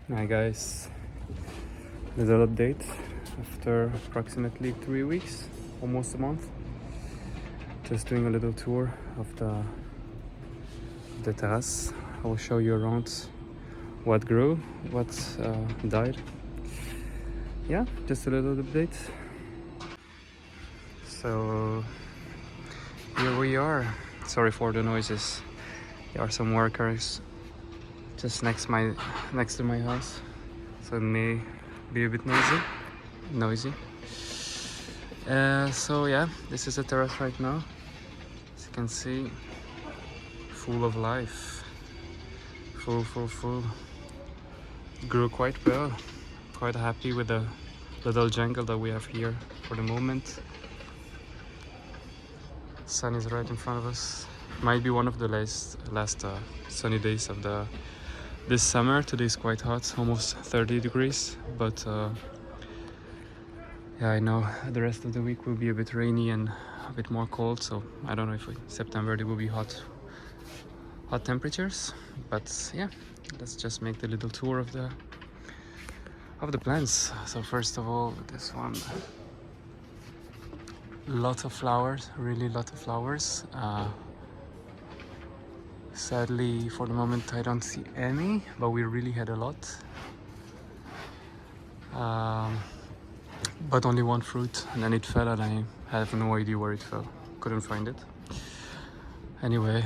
Hi guys, little update after approximately 3 weeks, almost a month. Just doing a little tour of the terrace. I will show you around what grew, what died. Yeah, just a little update. So here we are. Sorry for the noises. There are some workers just next to my house, so it may be a bit noisy. So yeah, this is the terrace right now. As you can see, full of life, full. Grew quite well. Quite happy with the little jungle that we have here for the moment. Sun is right in front of us. Might be one of the last sunny days of this summer. Today is quite hot, almost 30 degrees, but yeah, I know the rest of the week will be a bit rainy and a bit more cold, so I don't know if September there will be hot temperatures, but yeah, let's just make the little tour of the plants. So first of all, this one, lots of flowers, really lot of flowers. Sadly, for the moment, I don't see any, but we really had a lot. But only one fruit, and then it fell, and I have no idea where it fell. Couldn't find it. Anyway,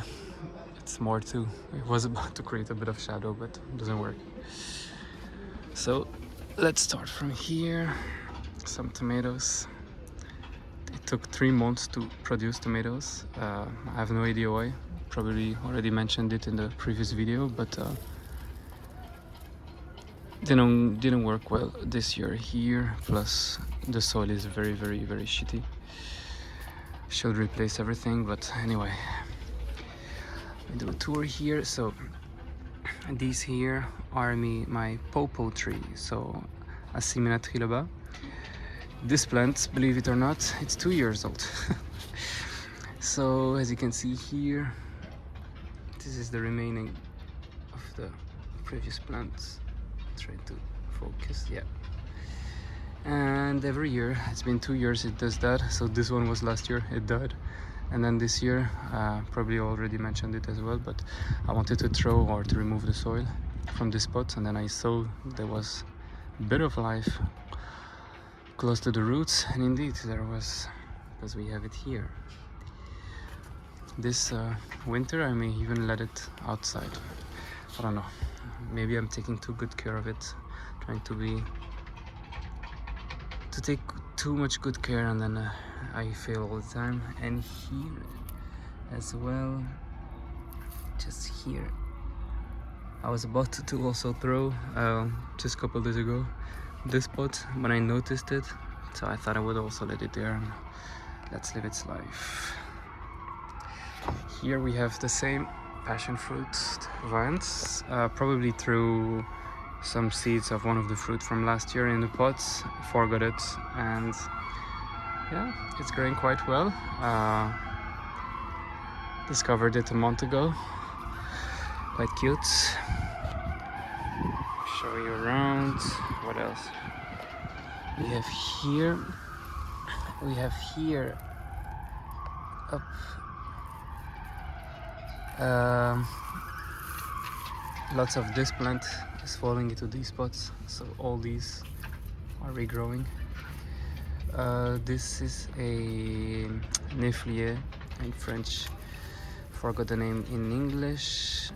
it's more too. It was about to create a bit of shadow, but it doesn't work. So let's start from here. Some tomatoes. It took 3 months to produce tomatoes. I have no idea why. Probably already mentioned it in the previous video, but didn't work well this year here. Plus the soil is very shitty. Should replace everything, but anyway, I do a tour here. So these here are my popo tree, so Asimina trilobas. This plant, believe it or not, it's 2 years old. So as you can see here, this is the remaining of the previous plants. Try to focus, yeah. And every year, it's been 2 years it does that. So this one was last year, it died. And then this year, probably already mentioned it as well, but I wanted to throw or to remove the soil from this spot, and then I saw there was a bit of life close to the roots, and indeed there was, because we have it here. This winter I may even let it outside. I don't know, maybe I'm taking too good care of it, trying to take too much good care, and then I fail all the time. And here as well, just here, I was about to also throw just a couple days ago this pot, but I noticed it, so I thought I would also let it there and let's live its life. Here we have the same passion fruit vines, probably threw some seeds of one of the fruit from last year in the pots, forgot it, and yeah, it's growing quite well. Discovered it a month ago, quite cute. Show you around. What else we have here? We have here up lots of this plant is falling into these spots, so all these are regrowing. This is a Neflier in French, forgot the name in English.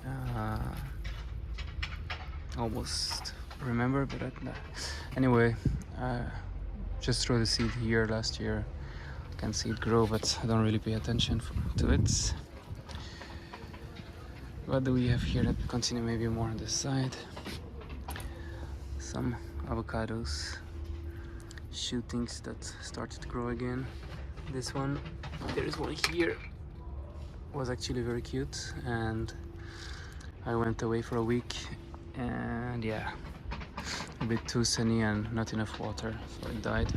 Almost remember, but anyway, just threw the seed here last year. I can see it grow, but I don't really pay attention to it. What do we have here? Let me continue maybe more on this side. Some avocados, shootings that started to grow again. This one, there is one here, was actually very cute, and I went away for a week, and yeah, a bit too sunny and not enough water, so it died.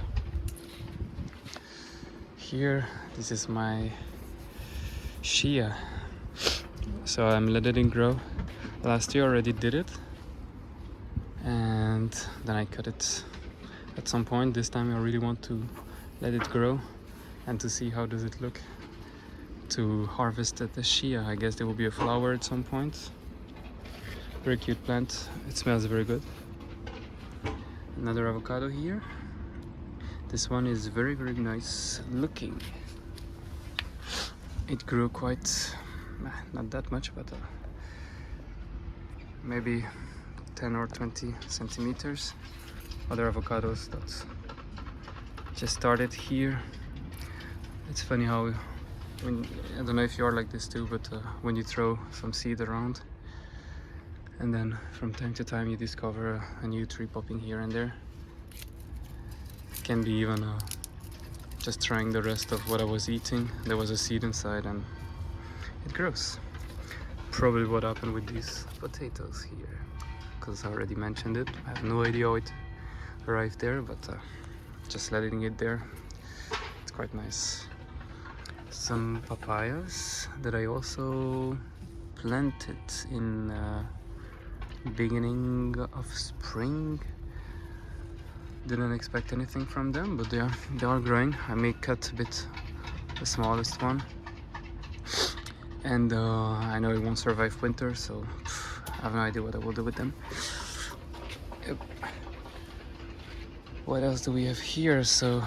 Here, this is my shea. So I'm letting it grow. Last year already did it, and plant, then I cut it at some point. This time I really want to let it grow and to see how does it look. To harvest at the Shia, I guess there will be a flower at some point. Very cute plant, it smells very good. Another avocado here. This one is very nice looking. It grew quite, not that much, but maybe 10 or 20 centimeters. Other avocados that just started here. It's funny how, I don't know if you are like this too, but when you throw some seed around and then from time to time you discover a new tree popping here and there. It can be even just trying the rest of what I was eating. There was a seed inside and it grows. Probably what happened with these potatoes here, because I already mentioned it. I have no idea how it arrived there, but just letting it there, it's quite nice. Some papayas that I also planted in beginning of spring. Didn't expect anything from them, but they are growing. I may cut a bit the smallest one, and I know it won't survive winter, so I have no idea what I will do with them. Yep. What else do we have here? So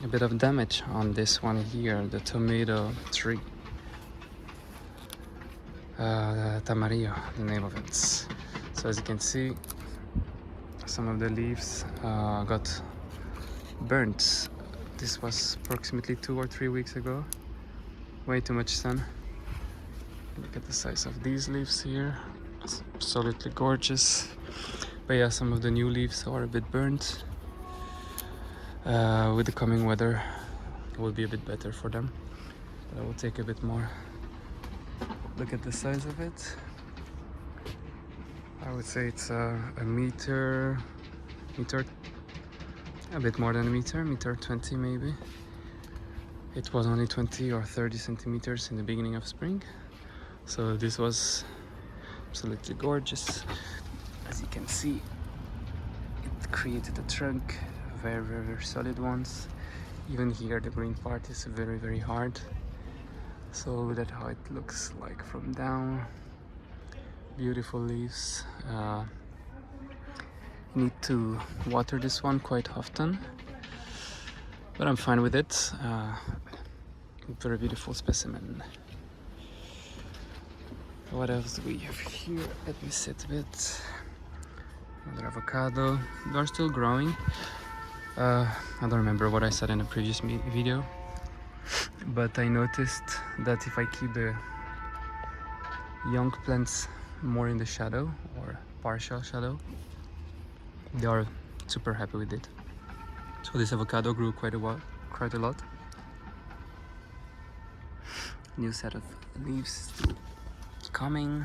a bit of damage on this one here, the tomato tree. Tamarillo, the name of it. So as you can see, some of the leaves got burnt. This was approximately 2 or 3 weeks ago. Way too much sun. Look at the size of these leaves here. It's absolutely gorgeous. But yeah, some of the new leaves are a bit burnt. With the coming weather, it will be a bit better for them. But I will take a bit more. Look at the size of it. I would say it's a meter, a bit more than a meter 20 maybe. It was only 20 or 30 centimeters in the beginning of spring. So this was absolutely gorgeous. As you can see, it created a trunk, very solid ones. Even here the green part is very hard. So look at how it looks like from down. Beautiful leaves. Need to water this one quite often, but I'm fine with it. Very beautiful specimen. What else do we have here? Let me sit a bit. Another avocado. They're still growing. I don't remember what I said in the previous video, but I noticed that if I keep the young plants more in the shadow or partial shadow, they are super happy with it. So this avocado grew quite a lot. New set of leaves still coming.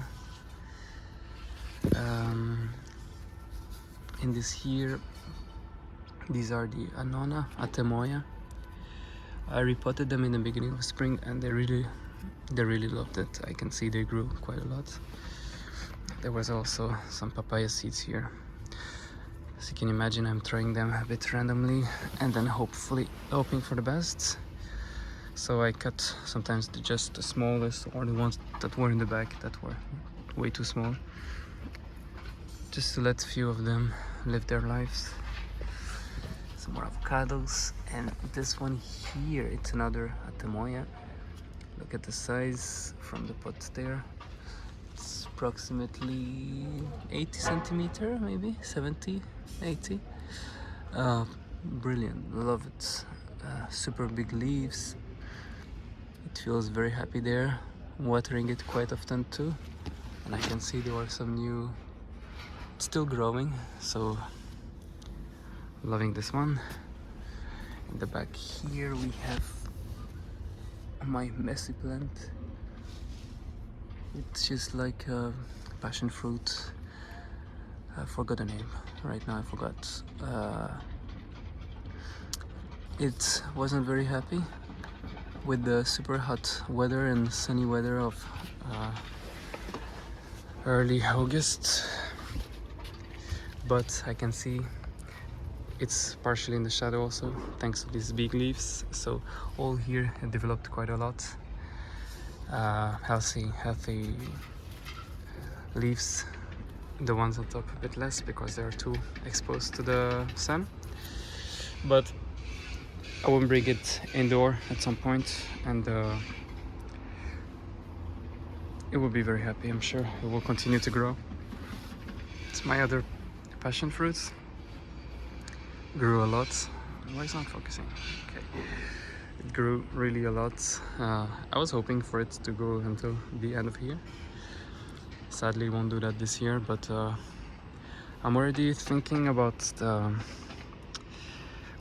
In this here, these are the Annona Atemoya. I repotted them in the beginning of spring and they really loved it. I can see they grew quite a lot. There was also some papaya seeds here. As you can imagine, I'm throwing them a bit randomly and then hoping for the best. So I cut sometimes just the smallest or the ones that were in the back that were way too small, just to let a few of them live their lives. Some more avocados, and this one here, it's another Atemoya. Look at the size from the pot there. It's approximately 80 centimeter, maybe 70, 80. Brilliant, love it. Super big leaves. It feels very happy there. Watering it quite often too. And I can see there are some new, still growing, so loving this one. In the back here we have my messy plant. It's just like a passion fruit. I forgot the name right now. I forgot. It wasn't very happy with the super hot weather and sunny weather of early August. but I can see it's partially in the shadow also, thanks to these big leaves. So all here it developed quite a lot. Healthy leaves. The ones on top a bit less because they are too exposed to the sun. But I will bring it indoor at some point, and it will be very happy. I'm sure it will continue to grow. It's my other passion fruits. Grew a lot. Why is it not focusing? Okay. It grew really a lot. I was hoping for it to go until the end of here. Sadly, won't do that this year, but I'm already thinking about the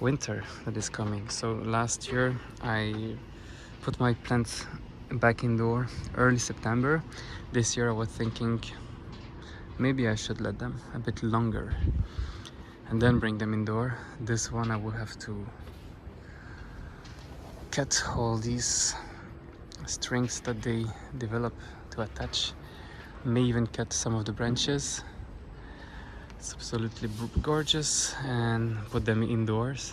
winter that is coming. So last year I put my plants back indoor early September. This year I was thinking maybe I should let them a bit longer and then bring them indoor. This one I will have to cut all these strings that they develop to attach. May even cut some of the branches. It's absolutely gorgeous, and put them indoors.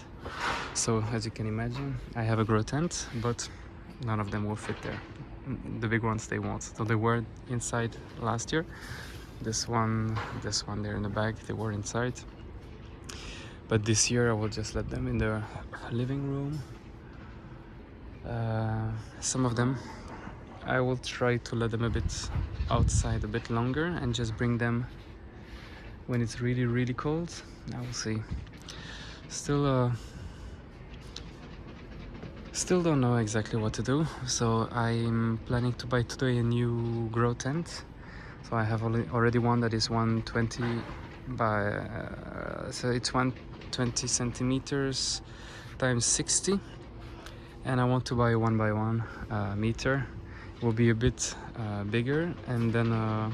So as you can imagine, I have a grow tent, but none of them will fit there. The big ones, they won't. So they were inside last year. This one there in the bag, they were inside. But this year I will just let them in the living room. Some of them I will try to let them a bit outside a bit longer and just bring them when it's really cold. I will see. Still don't know exactly what to do. So I'm planning to buy today a new grow tent. So I have already one that is 120 by so it's 120 centimeters times 60, and I want to buy a 1x1 meter. It will be a bit bigger, and then I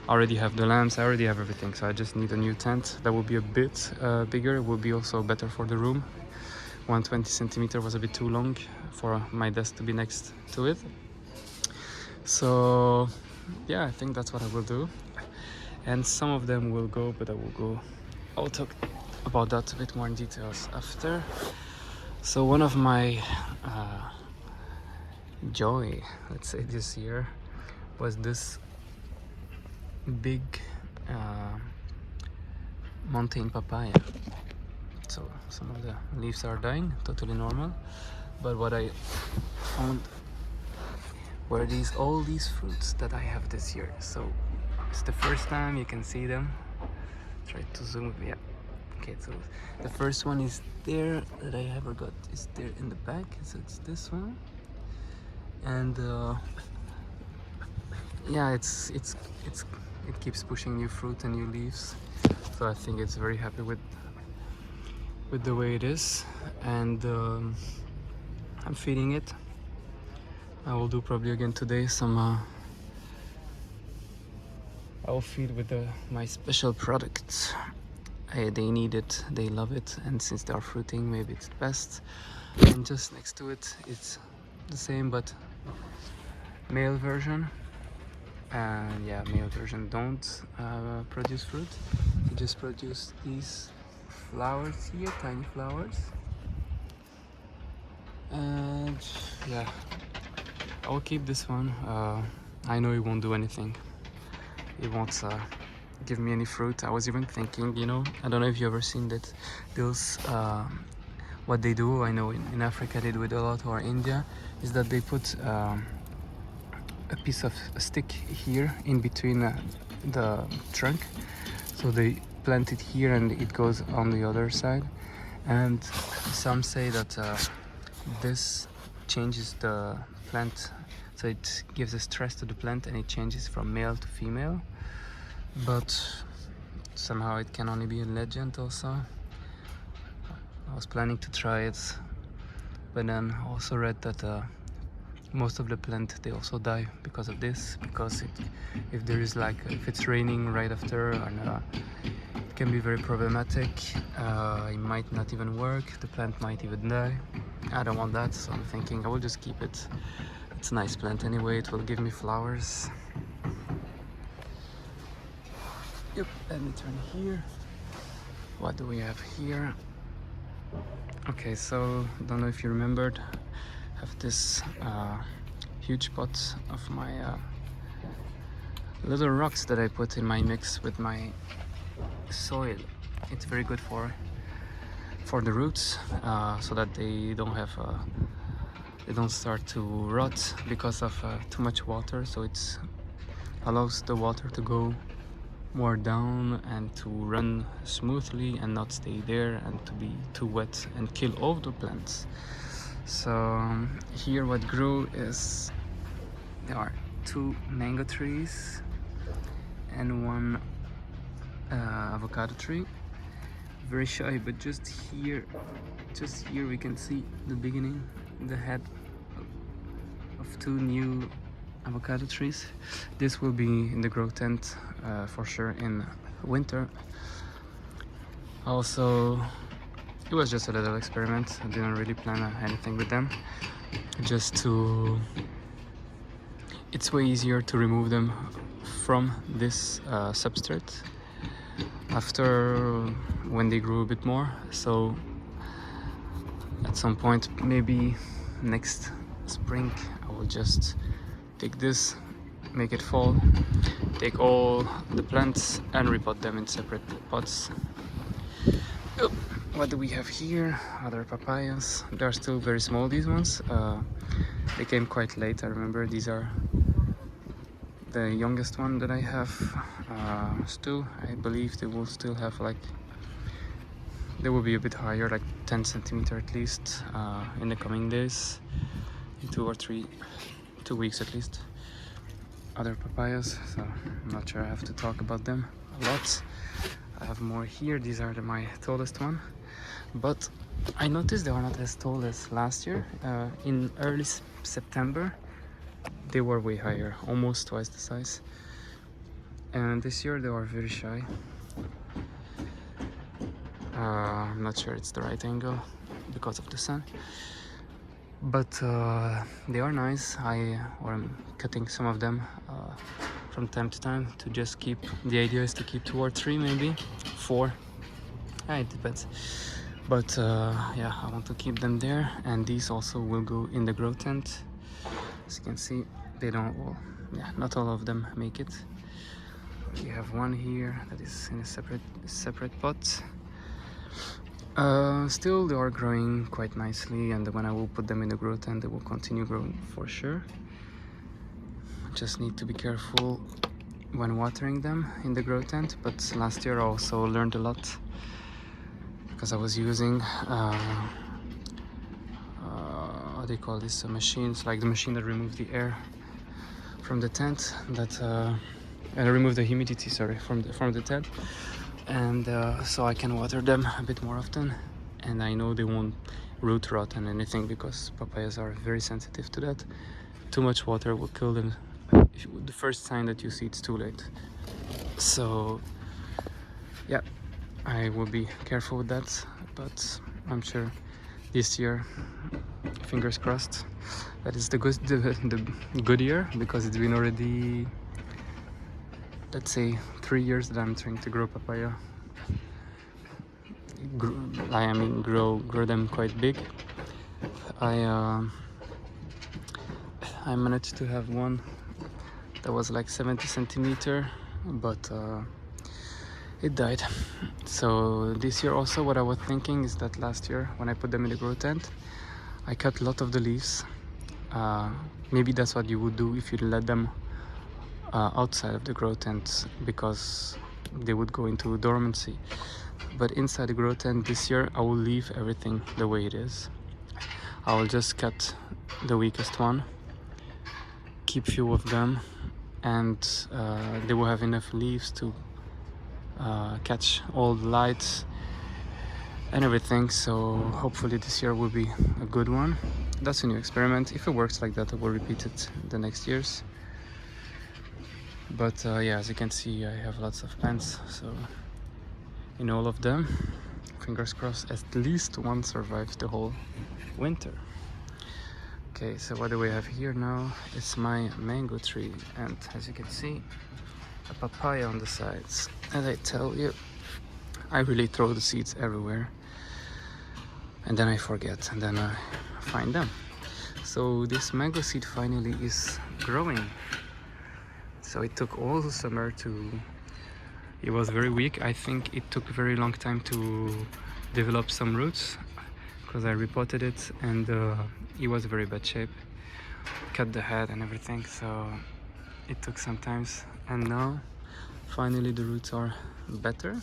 already have the lamps, I already have everything, so I just need a new tent that will be a bit bigger. It will be also better for the room. 120 centimeter was a bit too long for my desk to be next to it. So yeah, I think that's what I will do. And some of them will go, but I'll talk about that a bit more in details after. So one of my joy, let's say, this year was this big mountain papaya. So some of the leaves are dying, totally normal. But what I found were all these fruits that I have this year. So it's the first time you can see them. Try to zoom, yeah. Okay, so the first one is there that I ever got is there in the back. So it's this one, and yeah, it keeps pushing new fruit and new leaves. So I think it's very happy with the way it is, and I'm feeding it. I will do probably again today some I will feed with my special products. They need it, they love it, and since they are fruiting, maybe it's best. And just next to it, it's the same but male version. And yeah, male version don't produce fruit. They just produce these flowers here, tiny flowers. And yeah, I will keep this one. I know it won't do anything. It won't give me any fruit. I was even thinking, you know, I don't know if you ever seen that those what they do, I know in Africa they do it a lot, or India, is that they put a piece of a stick here in between the trunk. So they plant it here and it goes on the other side. And some say that this changes the plant, so it gives a stress to the plant and it changes from male to female. But somehow it can only be a legend also. I was planning to try it, but then also read that most of the plant, they also die because of this, because if there is if it's raining right after, and it can be very problematic. It might not even work, the plant might even die. I don't want that, so I'm thinking I will just keep it. It's a nice plant anyway, it will give me flowers. Yep, let me turn here. What do we have here? Okay, so don't know if you remembered, I have this huge pot of my little rocks that I put in my mix with my soil. It's very good for the roots, so that they don't start to rot because of too much water. So it allows the water to go more down and to run smoothly and not stay there and to be too wet and kill all the plants. So here what grew is there are 2 mango trees and 1 avocado tree. Very shy, but just here we can see the beginning, the head of 2 new avocado trees. This will be in the grow tent for sure in winter. Also, it was just a little experiment. I didn't really plan anything with them, just to it's way easier to remove them from this substrate after when they grew a bit more. So at some point, maybe next spring, I will just take this, make it fall, take all the plants and repot them in separate pots. Oh, what do we have here? Other papayas. They are still very small, these ones. They came quite late, I remember. These are the youngest one that I have. Still, I believe they will still have they will be a bit higher, like 10 centimeter at least, in the coming days, in 2 or 3 weeks at least. Other papayas, so I'm not sure I have to talk about them a lot. I have more here. These are my tallest one, but I noticed they are not as tall as last year. In early September they were way higher, almost twice the size, and this year they are very shy. I'm not sure it's the right angle because of the sun, but they are nice. I'm cutting some of them from time to time to just keep, the idea is to keep 2 or 3, maybe 4, it depends, but yeah, I want to keep them there. And these also will go in the grow tent. As you can see, they don't all, not all of them make it. We have one here that is in a separate pot. Still they are growing quite nicely, and when I will put them in the grow tent they will continue growing for sure. Just need to be careful when watering them in the grow tent. But last year I also learned a lot, because I was using what do you call this, machines, like the machine that removes the air from the tent, that remove the humidity, sorry, from the tent. And so I can water them a bit more often, and I know they won't root rot and anything, because papayas are very sensitive to that. Too much water will kill them. The first sign that you see, it's too late. So yeah, I will be careful with that, but I'm sure this year, fingers crossed, that is the good year, because it's been already, let's say, 3 years that I'm trying to grow papaya. Grow them quite big. I managed to have one that was like 70 centimeter, but it died. So this year also, what I was thinking is that last year when I put them in the grow tent, I cut a lot of the leaves. Maybe that's what you would do if you let them outside of the grow tent, because they would go into dormancy. But inside the grow tent this year, I will leave everything the way it is. I will just cut the weakest one, keep few of them, and they will have enough leaves to catch all the light and everything. So hopefully this year will be a good one. That's a new experiment. If it works like that, I will repeat it the next years. But yeah, as you can see, I have lots of plants, so in all of them, fingers crossed, at least one survives the whole winter. Okay, so what do we have here now? It's my mango tree, and as you can see, a papaya on the sides. As I tell you, I really throw the seeds everywhere, and then I forget, and then I find them. So this mango seed finally is growing. So it took all the summer to... It was very weak. I think it took a very long time to develop some roots, because I repotted it, and it was very bad shape. Cut the head and everything, so it took some time. And now finally the roots are better.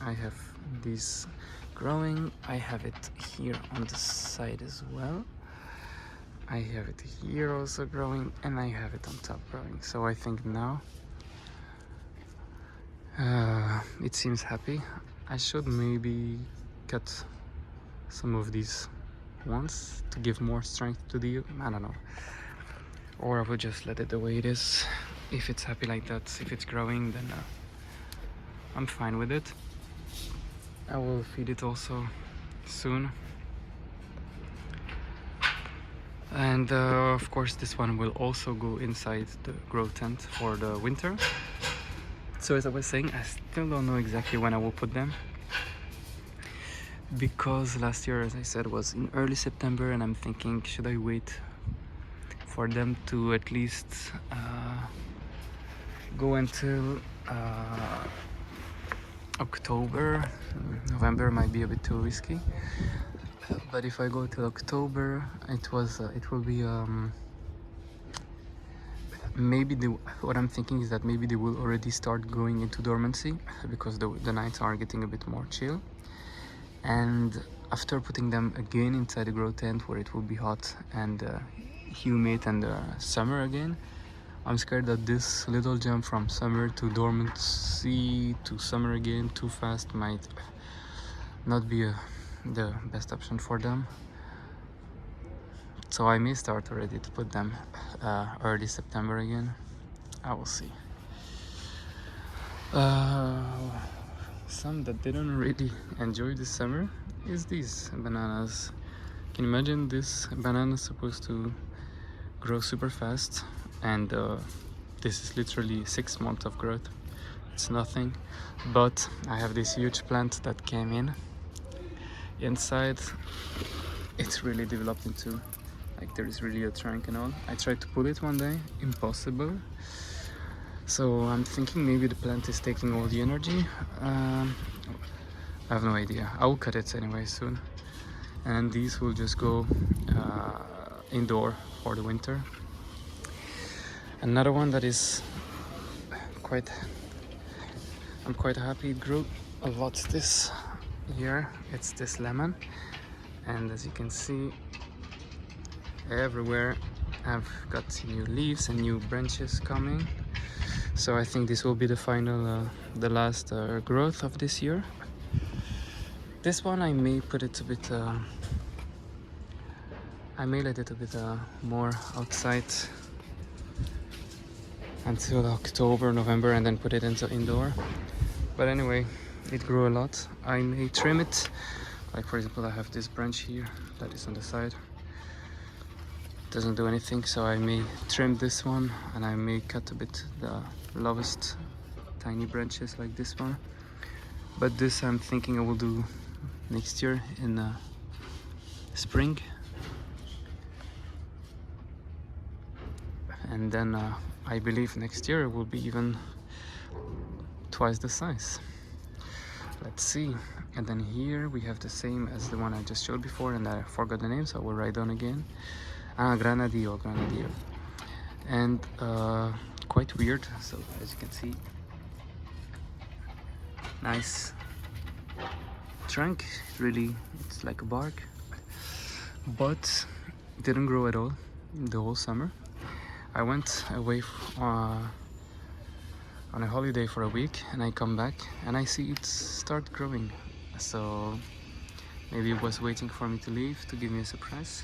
I have these growing. I have it here on the side as well. I have it here also growing, and I have it on top growing. So I think now it seems happy. I should maybe cut some of these ones to give more strength to the... I don't know. Or I will just let it the way it is. If it's happy like that, if it's growing, then I'm fine with it. I will feed it also soon. And of course this one will also go inside the grow tent for the winter. So as I was saying, I still don't know exactly when I will put them, because last year, as I said, was in early September, and I'm thinking, should I wait for them to at least go until October. November might be a bit too risky, but if I go till October, it will be maybe what I'm thinking is that maybe they will already start going into dormancy, because the nights are getting a bit more chill. And after putting them again inside the grow tent, where it will be hot and humid and summer again, I'm scared that this little jump from summer to dormancy to summer again too fast might not be the best option for them. So I may start already to put them early September again. I will see. Some that didn't really enjoy this summer is these bananas. Can you imagine? This banana is supposed to grow super fast, and this is literally 6 months of growth. It's nothing, but I have this huge plant that came in. Inside it's really developed into, like, there is really a trunk and all. I tried to pull it one day, impossible. So I'm thinking maybe the plant is taking all the energy. I have no idea. I will cut it anyway soon, and these will just go indoor for the winter. Another one that is I'm quite happy it grew a lot this year. It's this lemon, and as you can see, everywhere I've got new leaves and new branches coming. So I think this will be the final, the last growth of this year. This one I may put it a bit, I may let it a bit more outside until October, November, and then put it into indoor. But anyway, it grew a lot. I may trim it. Like, for example, I have this branch here that is on the side. Doesn't do anything, so I may trim this one, and I may cut a bit the lowest tiny branches like this one. But this I'm thinking I will do next year in spring, and then I believe next year it will be even twice the size. Let's see. And then here we have the same as the one I just showed before, and I forgot the name, so I will write down again. Granadillo. And quite weird. So as you can see, nice trunk. Really, it's like a bark, but it didn't grow at all the whole summer. I went away on a holiday for a week, and I come back and I see it start growing. So maybe it was waiting for me to leave to give me a surprise.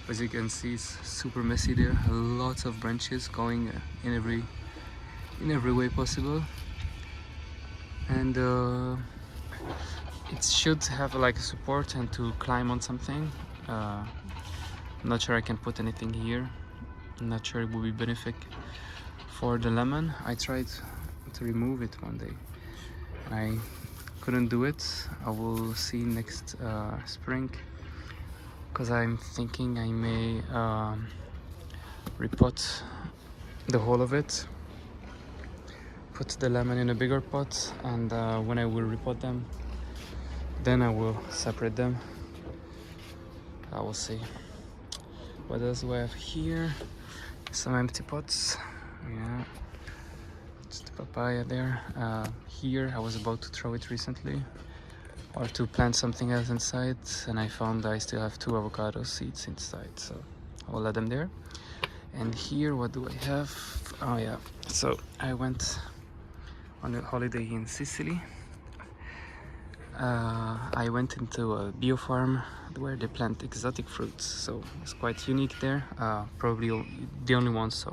As you can see, it's super messy there. Lots of branches going in every way possible, and it should have like a support and to climb on something. I'm not sure I can put anything here. I'm not sure it will be benefic for the lemon. I tried to remove it one day, and I couldn't do it. I will see next spring, because I'm thinking I may repot the whole of it, put the lemon in a bigger pot, and when I will repot them, then I will separate them. I will see. What else do I have here? Some empty pots. Yeah, just a papaya there. Here I was about to throw it recently, or to plant something else inside, and I found I still have 2 avocado seeds inside, so I will let them there. And here, what do I have? Oh yeah, so I went on a holiday in Sicily. I went into a bio farm where they plant exotic fruits, so it's quite unique there. Probably the only ones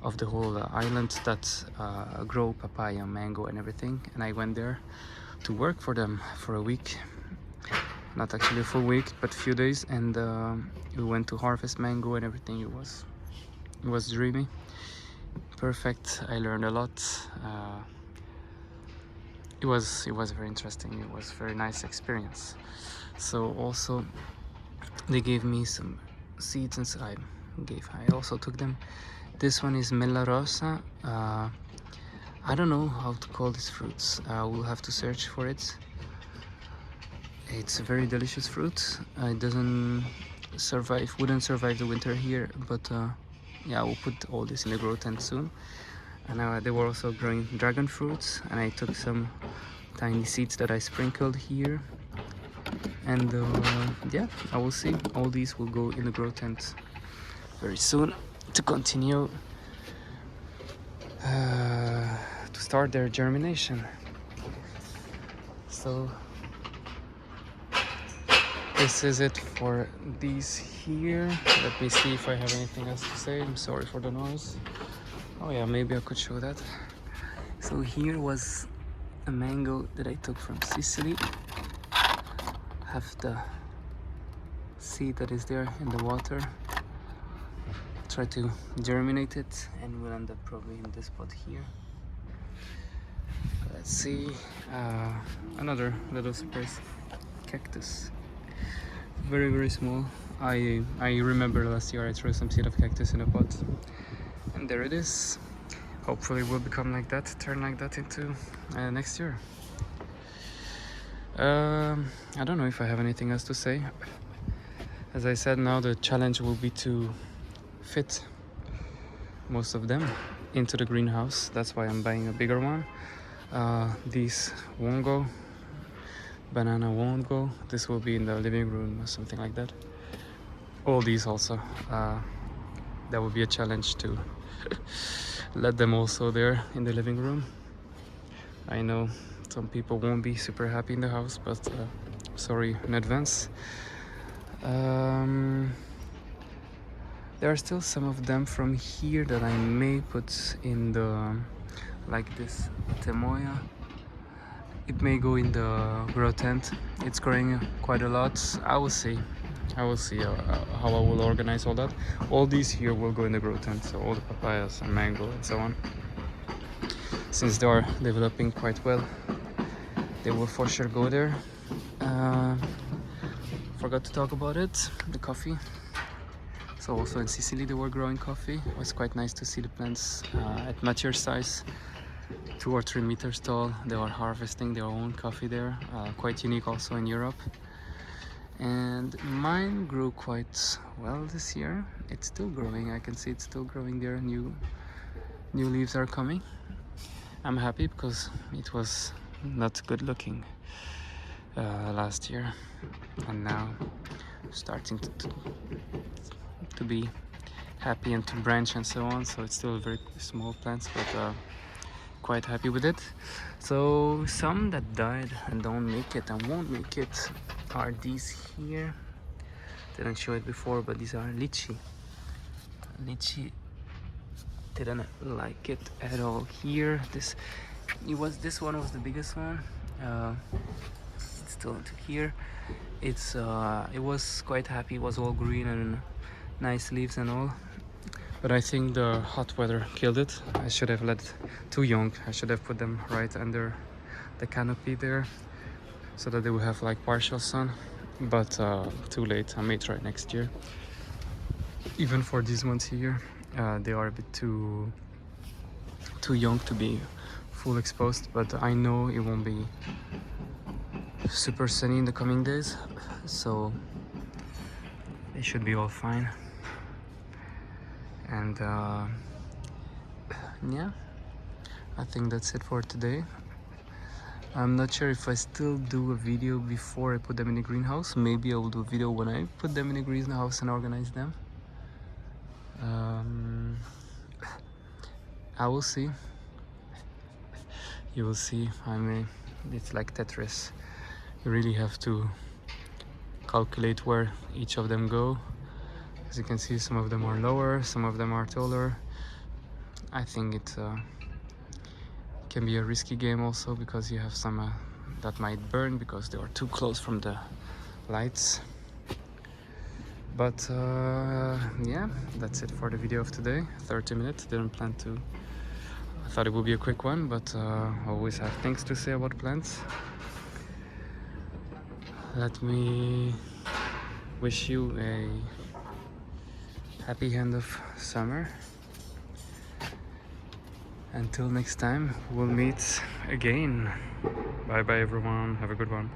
of the whole island that grow papaya, mango, and everything. And I went there to work for them for a week, not actually a full week, but a few days. And we went to harvest mango and everything. It was dreamy, perfect. I learned a lot. It was very interesting. It was a very nice experience. So also they gave me some seeds, and I also took them. This one is Mela Rosa. I don't know how to call these fruits. We'll have to search for it. It's a very delicious fruit. It wouldn't survive the winter here, but yeah, we'll put all this in the grow tent soon. And they were also growing dragon fruits, and I took some tiny seeds that I sprinkled here. And yeah, I will see. All these will go in the grow tent very soon to continue to start their germination. So this is it for these here. Let me see if I have anything else to say. I'm sorry for the noise. Oh yeah, maybe I could show that. So here was a mango that I took from Sicily. Have the seed that is there in the water. Try to germinate it, and we'll end up probably in this pot here. Let's see. Another little surprise cactus. Very, very small. I remember last year I threw some seed of cactus in a pot, and there it is. Hopefully it will become like that, turn like that into next year. I don't know if I have anything else to say. As I said, now the challenge will be to fit most of them into the greenhouse. That's why I'm buying a bigger one. These won't go. Banana won't go. This will be in the living room or something like that. All these also. That would be a challenge to let them also there in the living room. I know some people won't be super happy in the house, but sorry in advance. There are still some of them from here that I may put in the, like this temoya. It may go in the grow tent. It's growing quite a lot. I will see how I will organize all that. All these here will go in the grow tent, so all the papayas and mango and so on. Since they are developing quite well, they will for sure go there. Forgot to talk about it, the coffee. So also in Sicily they were growing coffee. It was quite nice to see the plants at mature size, 2 or 3 meters tall. They were harvesting their own coffee there, quite unique also in Europe. And mine grew quite well this year. It's still growing. I can see it's still growing there. New leaves are coming. I'm happy because it was not good looking last year, and now starting to be happy and to branch and so on. So it's still very small plants, but quite happy with it. So some that died and don't make it and won't make it are these here. Didn't show it before, but these are lychee. Lychee didn't like it at all here. This one was the biggest one. It's still into here. It was quite happy. It was all green and nice leaves and all. But I think the hot weather killed it. I should have let it too young. I should have put them right under the canopy there so that they will have like partial sun, but too late. I may try next year. Even for these ones here, they are a bit too young to be full exposed, but I know it won't be super sunny in the coming days, so it should be all fine. And yeah, I think that's it for today. I'm not sure if I still do a video before I put them in the greenhouse. Maybe I will do a video when I put them in the greenhouse and organize them. I will see. You will see. I mean, it's like Tetris. You really have to calculate where each of them go. As you can see, some of them are lower, some of them are taller. I think it can be a risky game also, because you have some that might burn because they are too close from the lights. But yeah, that's it for the video of today. 30 minutes. Didn't plan to. I thought it would be a quick one, but I always have things to say about plants. Let me wish you a happy end of summer. Until next time, we'll meet again. Bye bye everyone. Have a good one.